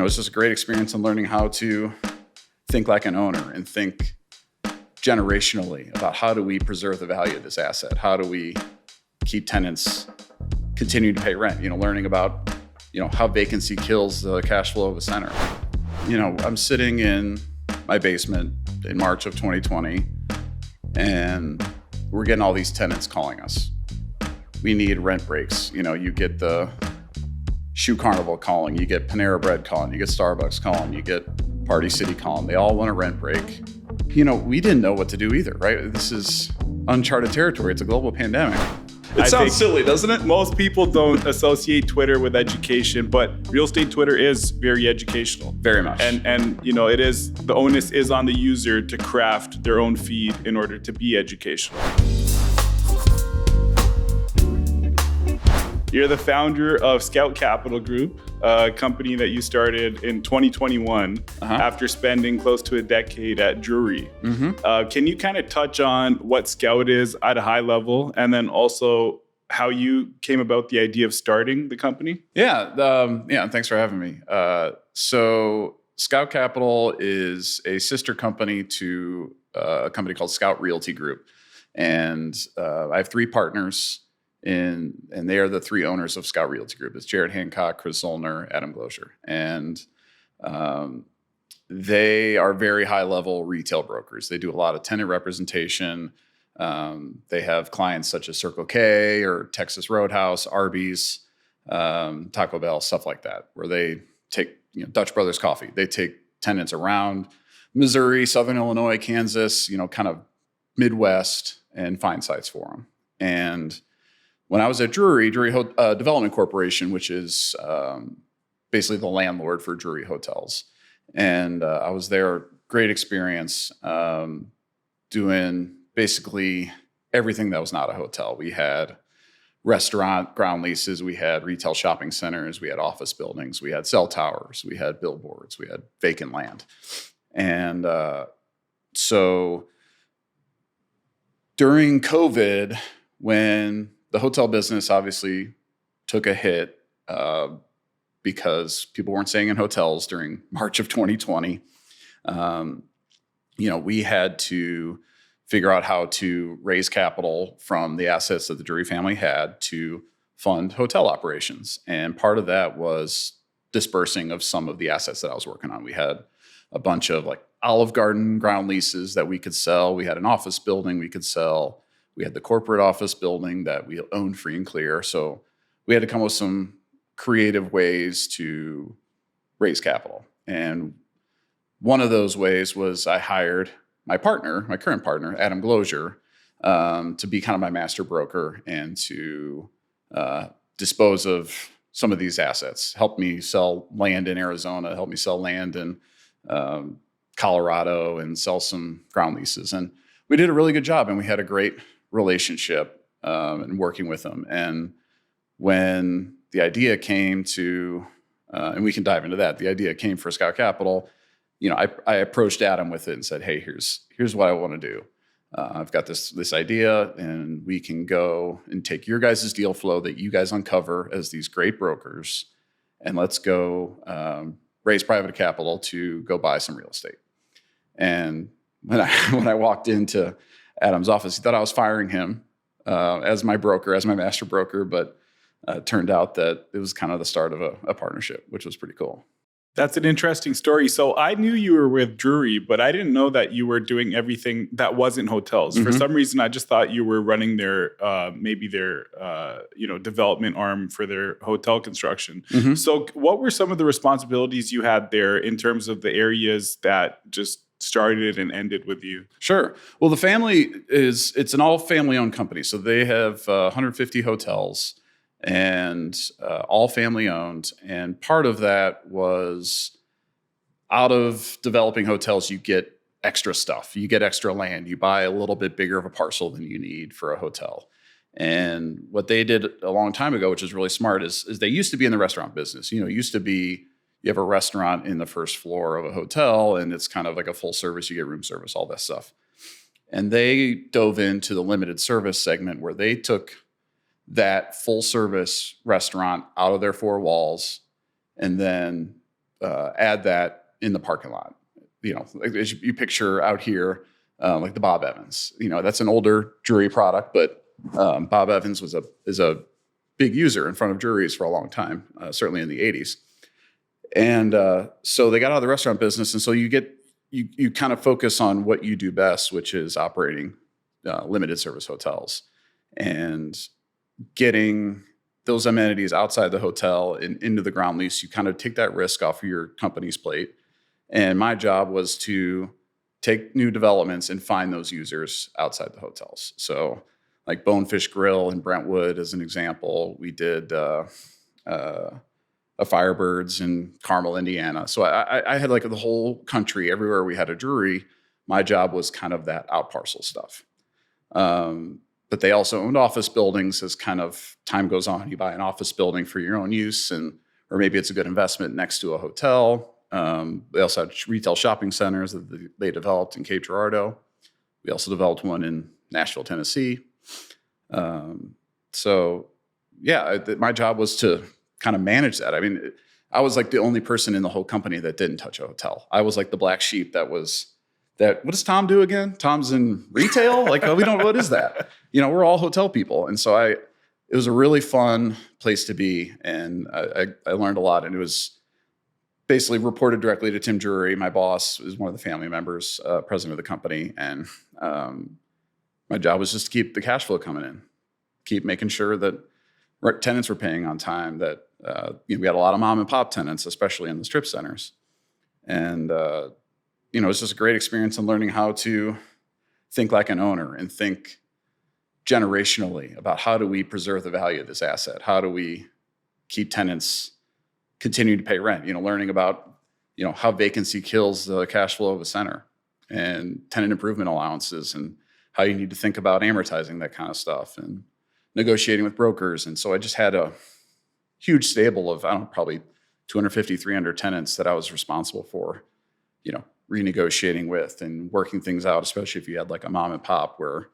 it's just a great experience in learning how to think like an owner and think generationally about how do we preserve the value of this asset? How do we keep tenants continuing to pay rent? Learning about, how vacancy kills the cash flow of a center. I'm sitting in my basement in March of 2020, and we're getting all these tenants calling us. We need rent breaks. You get the Shoe Carnival calling, you get Panera Bread calling, you get Starbucks calling, you get Party City calling. They all want a rent break. We didn't know what to do either, right? This is uncharted territory. It's a global pandemic. It sounds silly, doesn't it? Most people don't associate Twitter with education, but real estate Twitter is very educational. Very much. And it is, the onus is on the user to craft their own feed in order to be educational. You're the founder of Scout Capital Group, a company that you started in 2021 after spending close to a decade at Drury. Can you kind of touch on what Scout is at a high level, and then also how you came about the idea of starting the company? Yeah. Thanks for having me. So Scout Capital is a sister company to a company called Scout Realty Group. And I have three partners, and they are the three owners of Scout Realty Group. It's Jared Hancock, Chris Zollner, Adam Glozier. And they are very high-level retail brokers. They do a lot of tenant representation. They have clients such as Circle K or Texas Roadhouse, Arby's, Taco Bell, stuff like that, where they take Dutch Brothers Coffee. They take tenants around Missouri, Southern Illinois, Kansas, kind of Midwest, and find sites for them. And when I was at Drury Development Corporation, which is basically the landlord for Drury hotels, and I was there, great experience, doing basically everything that was not a hotel. We had restaurant ground leases, we had retail shopping centers, we had office buildings, we had cell towers, we had billboards, we had vacant land. And so during COVID, when the hotel business obviously took a hit because people weren't staying in hotels during March of 2020. We had to figure out how to raise capital from the assets that the Drury family had to fund hotel operations. And part of that was dispersing of some of the assets that I was working on. We had a bunch of Olive Garden ground leases that we could sell. We had an office building we could sell. We had the corporate office building that we owned free and clear. So we had to come up with some creative ways to raise capital. And one of those ways was I hired my current partner, Adam Glozier, to be kind of my master broker and to dispose of some of these assets, help me sell land in Arizona, help me sell land in Colorado, and sell some ground leases. And we did a really good job, and we had a great relationship and working with them. And when the idea came to, and we can dive into that, the idea came for Scout Capital, I approached Adam with it and said, hey, here's what I want to do. I've got this idea, and we can go and take your guys' deal flow that you guys uncover as these great brokers, and let's go raise private capital to go buy some real estate. And when I walked into Adam's office, he thought I was firing him as my master broker, but it turned out that it was kind of the start of a partnership, which was pretty cool. That's an interesting story. So I knew you were with Drury, but I didn't know that you were doing everything that wasn't hotels. For some reason, I just thought you were running their development arm for their hotel construction. So what were some of the responsibilities you had there in terms of the areas that just started and ended with you? Sure. Well, the family it's an all family owned company. So they have 150 hotels and all family owned. And part of that was out of developing hotels, you get extra stuff. You get extra land. You buy a little bit bigger of a parcel than you need for a hotel. And what they did a long time ago, which is really smart, is they used to be in the restaurant business. It used to be you have a restaurant in the first floor of a hotel, and it's kind of like a full service. You get room service, all that stuff. And they dove into the limited service segment where they took that full service restaurant out of their four walls and then add that in the parking lot. Like as you picture out here, like the Bob Evans. That's an older Drury product, but Bob Evans is a big user in front of Drury's for a long time, certainly in the 80s. And so they got out of the restaurant business, and so you kind of focus on what you do best, which is operating limited service hotels and getting those amenities outside the hotel and into the ground lease. You kind of take that risk off of your company's plate. And my job was to take new developments and find those users outside the hotels. So like Bonefish Grill in Brentwood, as an example, we did a Firebirds in Carmel, Indiana. So I had like the whole country, everywhere we had a Drury. My job was kind of that out parcel stuff. But they also owned office buildings. As kind of time goes on, you buy an office building for your own use, or maybe it's a good investment next to a hotel. They also had retail shopping centers that they developed in Cape Girardeau. We also developed one in Nashville, Tennessee. My job was to kind of manage that. I mean, I was like the only person in the whole company that didn't touch a hotel. I was like the black sheep what does Tom do again? Tom's in retail? Like, what is that? We're all hotel people. And so it was a really fun place to be. And I learned a lot. And it was basically reported directly to Tim Drury. My boss is one of the family members, president of the company. And my job was just to keep the cash flow coming in, keep making sure that tenants were paying on time, that we had a lot of mom and pop tenants, especially in the strip centers. And it's just a great experience in learning how to think like an owner and think generationally about how do we preserve the value of this asset? How do we keep tenants continue to pay rent? Learning about, how vacancy kills the cash flow of a center, and tenant improvement allowances, and how you need to think about amortizing that kind of stuff, and negotiating with brokers. And so I just had a huge stable of, probably 250, 300 tenants that I was responsible for, renegotiating with and working things out, especially if you had like a mom and pop where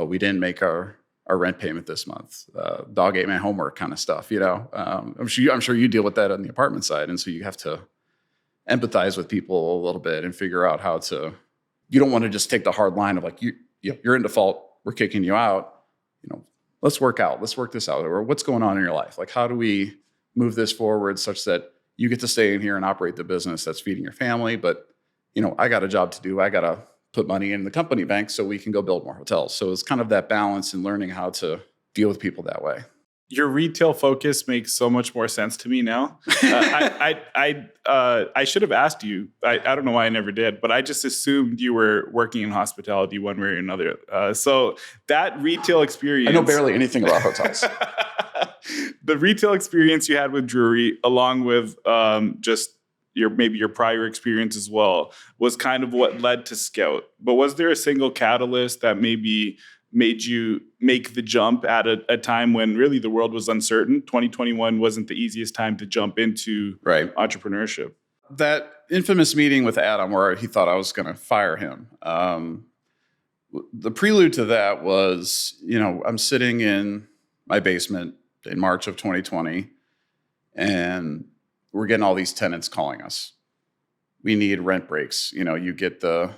we didn't make our rent payment this month, dog ate my homework kind of stuff, I'm sure you deal with that on the apartment side. And so you have to empathize with people a little bit and figure out you don't want to just take the hard line of like, you're in default, we're kicking you out, let's work this out, or what's going on in your life? Like, how do we move this forward such that you get to stay in here and operate the business that's feeding your family, but I got a job to do. I got to put money in the company bank so we can go build more hotels. So it's kind of that balance and learning how to deal with people that way. Your retail focus makes so much more sense to me now. I should have asked you. I don't know why I never did, but I just assumed you were working in hospitality one way or another. So that retail experience, I know barely anything about hotels. The retail experience you had with Drury, along with just your prior experience as well, was kind of what led to Scout. But was there a single catalyst that maybe made you make the jump at a time when really the world was uncertain? 2021 wasn't the easiest time to jump into entrepreneurship. That infamous meeting with Adam where he thought I was going to fire him. The prelude to that was, I'm sitting in my basement in March of 2020, and we're getting all these tenants calling us. We need rent breaks. You get the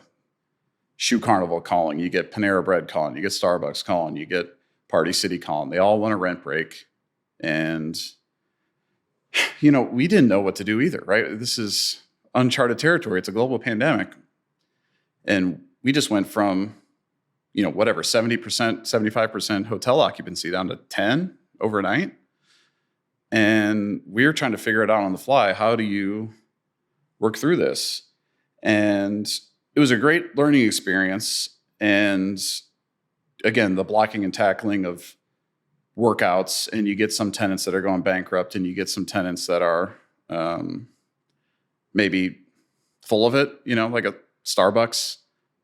Shoe Carnival calling, you get Panera Bread calling, you get Starbucks calling, you get Party City calling. They all want a rent break. And, we didn't know what to do either, right? This is uncharted territory. It's a global pandemic. And we just went from, 70%, 75% hotel occupancy down to 10 overnight. And we were trying to figure it out on the fly. How do you work through this? And it was a great learning experience. And again, the blocking and tackling of workouts, and you get some tenants that are going bankrupt, and you get some tenants that are maybe full of it, like a Starbucks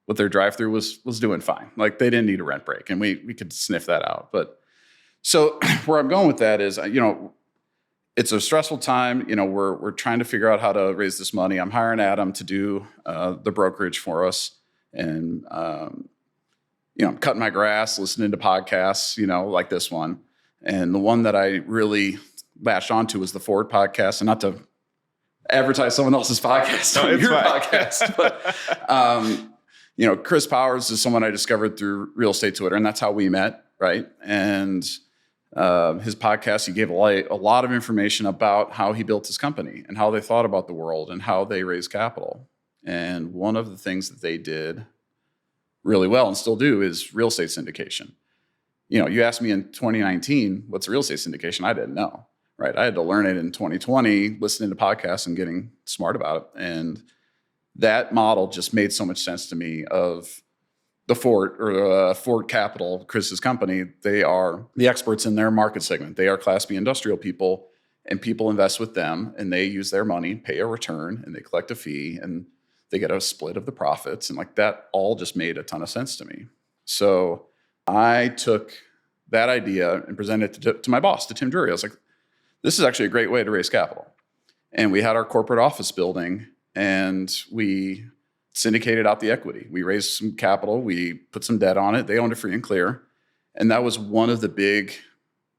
with their drive-through was doing fine. Like, they didn't need a rent break, and we could sniff that out. But so where I'm going with that is, it's a stressful time. We're trying to figure out how to raise this money. I'm hiring Adam to do the brokerage for us, and I'm cutting my grass, listening to podcasts, like this one. And the one that I really latched onto was the Forward podcast. And not to advertise someone else's podcast on your podcast. But, Chris Powers is someone I discovered through real estate Twitter, and that's how we met, right? And his podcast, he gave a lot of information about how he built his company and how they thought about the world and how they raised capital. And one of the things that they did really well and still do is real estate syndication. You asked me in 2019, what's real estate syndication? I didn't know, right? I had to learn it in 2020, listening to podcasts and getting smart about it. And that model just made so much sense to me of the Fort Capital, Chris's company. They are the experts in their market segment. They are Class B industrial people, and people invest with them, and they use their money, pay a return, and they collect a fee, and they get a split of the profits. And like that all just made a ton of sense to me. So I took that idea and presented it to my boss, to Tim Drury. I was like, this is actually a great way to raise capital. And we had our corporate office building, and we syndicated out the equity. We raised some capital. We put some debt on it. They owned it free and clear. And that was one of the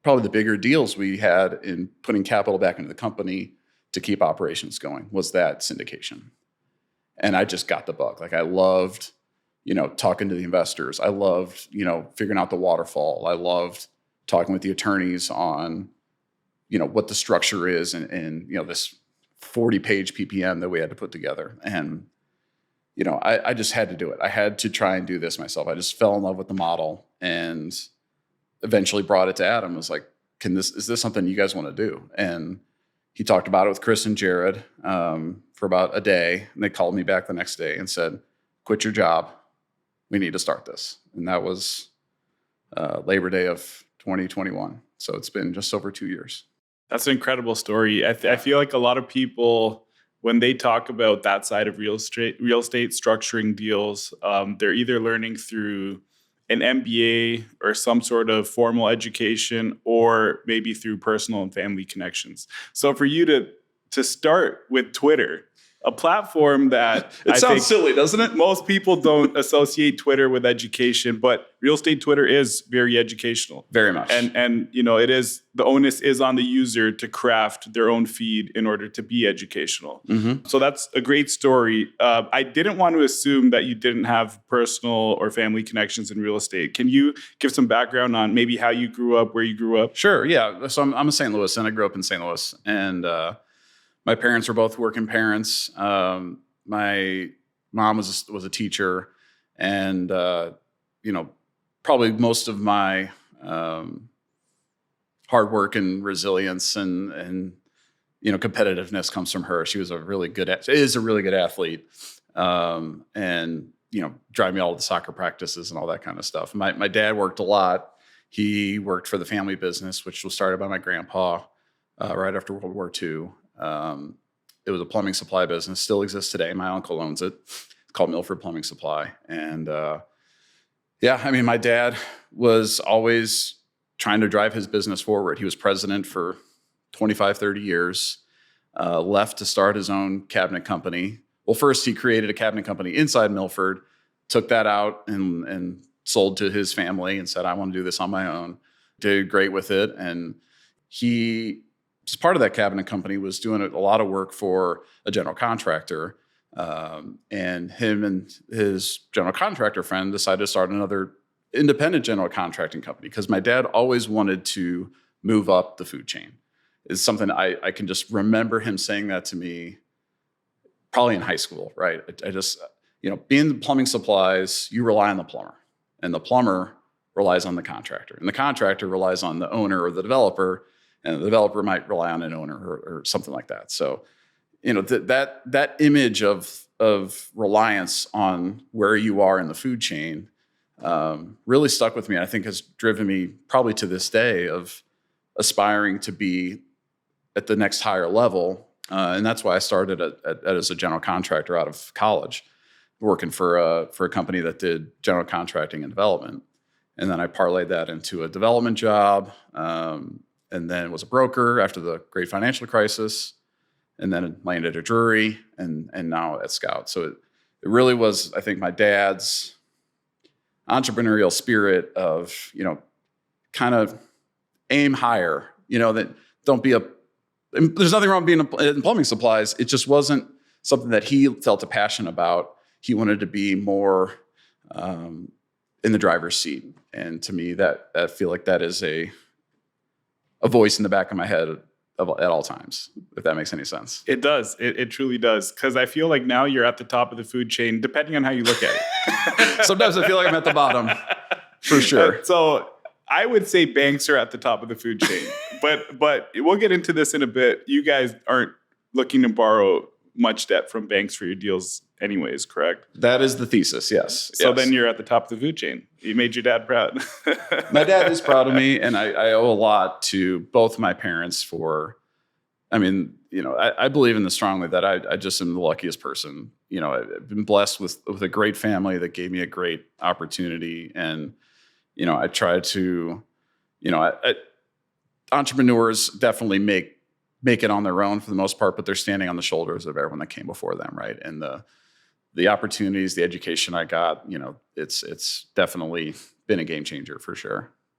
probably the bigger deals we had in putting capital back into the company to keep operations going, was that syndication. And I just got the bug. Like I loved, talking to the investors. I loved, figuring out the waterfall. I loved talking with the attorneys on, what the structure is and this 40-page PPM that we had to put together. And, I just had to do it. I had to try and do this myself. I just fell in love with the model and eventually brought it to Adam. I was like, is this something you guys want to do? And he talked about it with Chris and Jared for about a day. And they called me back the next day and said, quit your job. We need to start this. And that was Labor Day of 2021. So it's been just over 2 years. That's an incredible story. I feel like a lot of people, when they talk about that side of real estate structuring deals, they're either learning through an MBA or some sort of formal education, or maybe through personal and family connections. So for you to start with Twitter, a platform that it sounds silly, doesn't it? Most people don't associate Twitter with education, but real estate Twitter is very educational. Very much. And it is, the onus is on the user to craft their own feed in order to be educational. Mm-hmm. So that's a great story. I didn't want to assume that you didn't have personal or family connections in real estate. Can you give some background on maybe how you grew up, where you grew up? Sure, yeah. So I'm a St. Louis, and I grew up in St. Louis. And my parents were both working parents. My mom was a teacher, and probably most of my hard work and resilience and competitiveness comes from her. She was is a really good athlete, and drive me all to the soccer practices and all that kind of stuff. My dad worked a lot. He worked for the family business, which was started by my grandpa right after World War II. It was a plumbing supply business, still exists today. My uncle owns it. It's called Milford Plumbing Supply. And my dad was always trying to drive his business forward. He was president for 25, 30 years, left to start his own cabinet company. Well, first he created a cabinet company inside Milford, took that out and sold to his family and said, I want to do this on my own. Did great with it. And he, as part of that cabinet company, was doing a lot of work for a general contractor. And him and his general contractor friend decided to start another independent general contracting company, because my dad always wanted to move up the food chain. It's something I can just remember him saying that to me probably in high school, right? I just, being the plumbing supplies, you rely on the plumber, and the plumber relies on the contractor, and the contractor relies on the owner or the developer, and the developer might rely on an owner or something like that. So, that image of reliance on where you are in the food chain really stuck with me. I think has driven me probably to this day of aspiring to be at the next higher level. And that's why I started as a general contractor out of college, working for a company that did general contracting and development. And then I parlayed that into a development job, and then was a broker after the great financial crisis, and then landed at Drury, and now at Scout. So it really was, I think, my dad's entrepreneurial spirit of, kind of aim higher, that don't be a and there's nothing wrong being in plumbing supplies. It just wasn't something that he felt a passion about. He wanted to be more in the driver's seat. And to me, that I feel like that is a voice in the back of my head at all times, if that makes any sense. It does. It truly does. Because I feel like now you're at the top of the food chain, depending on how you look at it. Sometimes I feel like I'm at the bottom, for sure. So I would say banks are at the top of the food chain. but we'll get into this in a bit. You guys aren't looking to borrow much debt from banks for your deals anyways, correct? That is the thesis, yes. So then you're at the top of the food chain. You made your dad proud. My dad is proud of me, and I owe a lot to both my parents for, I mean, you know, I believe in this strongly that I just am the luckiest person. You know, I've been blessed with a great family that gave me a great opportunity. And, you know, I try to, you know, entrepreneurs definitely make it on their own for the most part, but they're standing on the shoulders of everyone that came before them, right? And the opportunities, the education I got, you know, it's definitely been a game changer for sure.